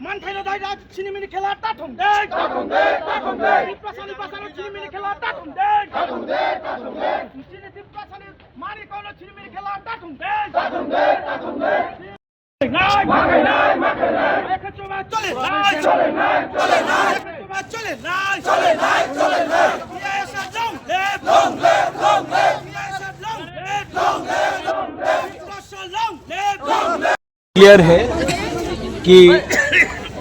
মান খাইলে দাই রাত চিনিমিনি খেলা টাঠুম দে নির্বাচনী চিনিমিনি খেলা টাঠুম দে চিনি নির্বাচনী মারি কোন চিনিমিনি খেলা টাঠুম দে নাই নাই এখন চলে নাই क्लियर है कि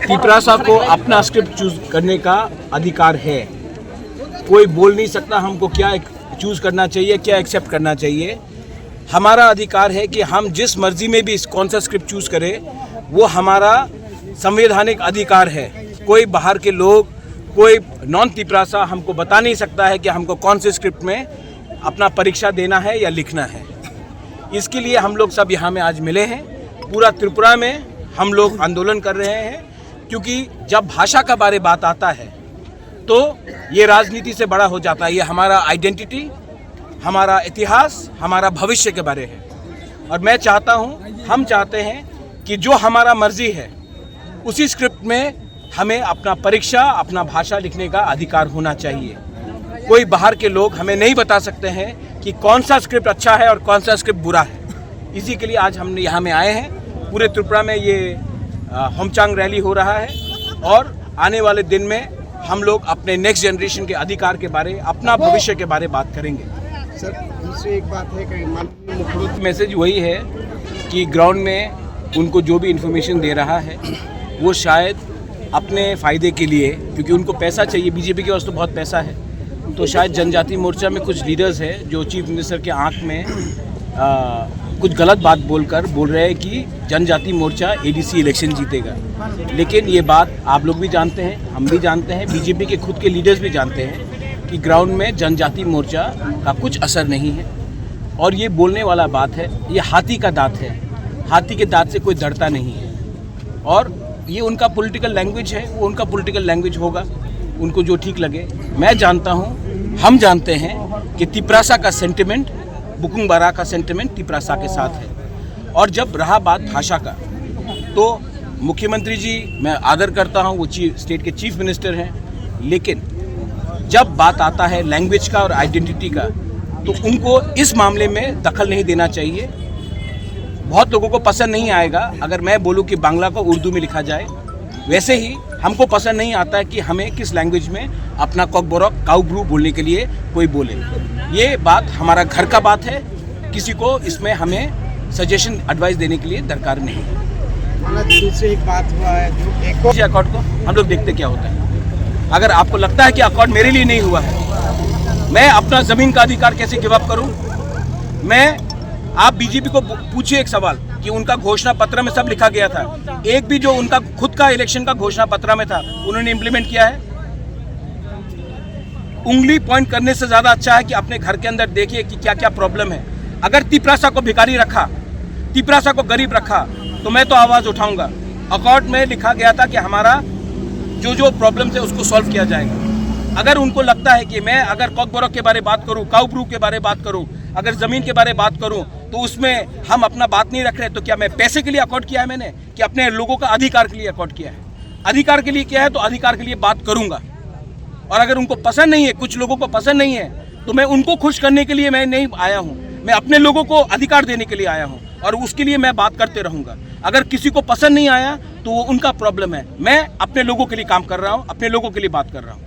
तिपरासा को अपना स्क्रिप्ट चूज करने का अधिकार है। कोई बोल नहीं सकता हमको क्या चूज करना चाहिए, क्या एक्सेप्ट करना चाहिए। हमारा अधिकार है कि हम जिस मर्जी में भी कौन सा स्क्रिप्ट चूज करें, वो हमारा संवैधानिक अधिकार है। कोई बाहर के लोग, कोई नॉन तिपरासा हमको बता नहीं सकता है कि हमको कौन से स्क्रिप्ट में अपना परीक्षा देना है या लिखना है। इसके लिए हम लोग सब यहाँ में आज मिले हैं। पूरा त्रिपुरा में हम लोग आंदोलन कर रहे हैं, क्योंकि जब भाषा का बारे बात आता है तो ये राजनीति से बड़ा हो जाता है। ये हमारा आइडेंटिटी, हमारा इतिहास, हमारा भविष्य के बारे है। और मैं चाहता हूँ, हम चाहते हैं कि जो हमारा मर्जी है उसी स्क्रिप्ट में हमें अपना परीक्षा, अपना भाषा लिखने का अधिकार होना चाहिए। कोई बाहर के लोग हमें नहीं बता सकते हैं कि कौन सा स्क्रिप्ट अच्छा है और कौन सा स्क्रिप्ट बुरा है। इसी के लिए आज हमने यहाँ में आए हैं। पूरे त्रिपुरा में ये होमचांग रैली हो रहा है और आने वाले दिन में हम लोग अपने नेक्स्ट जनरेशन के अधिकार के बारे, अपना भविष्य के बारे बात करेंगे। सर, दूसरी एक बात है कि माननीय मुख्यमंत्री मैसेज वही है कि ग्राउंड में उनको जो भी इन्फॉर्मेशन दे रहा है वो शायद अपने फ़ायदे के लिए, क्योंकि उनको पैसा चाहिए, बीजेपी के पास तो बहुत पैसा है, तो शायद जनजाति मोर्चा में कुछ लीडर्स हैं जो चीफ मिनिस्टर के आंख में कुछ गलत बात बोल रहे हैं कि जनजाति मोर्चा एडीसी इलेक्शन जीतेगा। लेकिन ये बात आप लोग भी जानते हैं, हम भी जानते हैं, बीजेपी के खुद के लीडर्स भी जानते हैं कि ग्राउंड में जनजाति मोर्चा का कुछ असर नहीं है। और ये बोलने वाला बात है, ये हाथी का दांत है। हाथी के दांत से कोई डरता नहीं है। और ये उनका पॉलिटिकल लैंग्वेज है, वो उनका पॉलिटिकल लैंग्वेज होगा, उनको जो ठीक लगे। मैं जानता हूँ, हम जानते हैं कि तिपरासा का सेंटिमेंट, बुकुंग बारा का सेंटिमेंट तिपरासा के साथ है। और जब रहा बात भाषा का, तो मुख्यमंत्री जी मैं आदर करता हूँ, वो स्टेट के चीफ मिनिस्टर हैं, लेकिन जब बात आता है लैंग्वेज का और आइडेंटिटी का, तो उनको इस मामले में दखल नहीं देना चाहिए। बहुत लोगों को पसंद नहीं आएगा अगर मैं बोलूँ कि बांग्ला को उर्दू में लिखा जाए, वैसे ही हमको पसंद नहीं आता है कि हमें किस लैंग्वेज में अपना कॉकबोरक काउब्रू बोलने के लिए कोई बोले। ये बात हमारा घर का बात है, किसी को इसमें हमें सजेशन एडवाइस देने के लिए दरकार नहीं है। दूसरी एक बात हुआ है जो अकॉर्ड को हम लोग देखते क्या होता है। अगर आपको लगता है कि अकॉर्ड मेरे लिए नहीं हुआ है, मैं अपना ज़मीन का अधिकार कैसे गिव अप करूँ? आप बीजेपी को पूछिए एक सवाल कि उनका घोषणा पत्र में सब लिखा गया था, एक भी जो उनका खुद का इलेक्शन का घोषणा पत्र में था उन्होंने इम्प्लीमेंट किया है? उंगली पॉइंट करने से ज़्यादा अच्छा है कि अपने घर के अंदर देखिए कि क्या क्या प्रॉब्लम है। अगर तिपरासा को भिखारी रखा, तिपरासा को गरीब रखा, तो मैं तो आवाज़ उठाऊंगा। अकॉर्ड में लिखा गया था कि हमारा जो प्रॉब्लम है उसको सॉल्व किया जाएगा। अगर उनको लगता है कि मैं अगर कॉकबोरक के बारे बात करूं, काउब्रू के बारे बात करूं, अगर ज़मीन के बारे बात करूं, तो उसमें हम अपना बात नहीं रख रहे, तो क्या मैं पैसे के लिए अकॉर्ड किया है मैंने, कि अपने लोगों का अधिकार के लिए अकॉर्ड किया है? अधिकार के लिए किया है तो अधिकार के लिए बात करूंगा। और अगर उनको पसंद नहीं है, कुछ लोगों को पसंद नहीं है, तो मैं उनको खुश करने के लिए मैं नहीं आया हूँ, मैं अपने लोगों को अधिकार देने के लिए आया हूँ और उसके लिए मैं बात करते रहूँगा। अगर किसी को पसंद नहीं आया तो वो उनका प्रॉब्लम है। मैं अपने लोगों के लिए काम कर रहा हूँ, अपने लोगों के लिए बात कर रहा हूँ।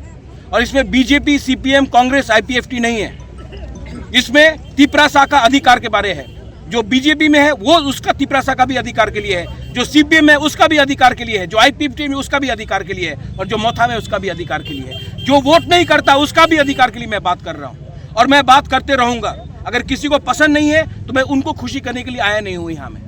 और इसमें बीजेपी, सीपीएम, कांग्रेस, आईपीएफटी नहीं है। इसमें तिपरासा का अधिकार के बारे है। जो बीजेपी में है वो उसका तिपरासा का भी अधिकार के लिए है, जो सीपीएम में उसका भी अधिकार के लिए है, जो आईपीएफटी में उसका भी अधिकार के लिए है, और जो मोथा में उसका भी अधिकार के लिए है, जो वोट नहीं करता उसका भी अधिकार के लिए मैं बात कर रहा हूँ और मैं बात करते रहूंगा। अगर किसी को पसंद नहीं है तो मैं उनको खुशी करने के लिए आया नहीं हूँ यहाँ में।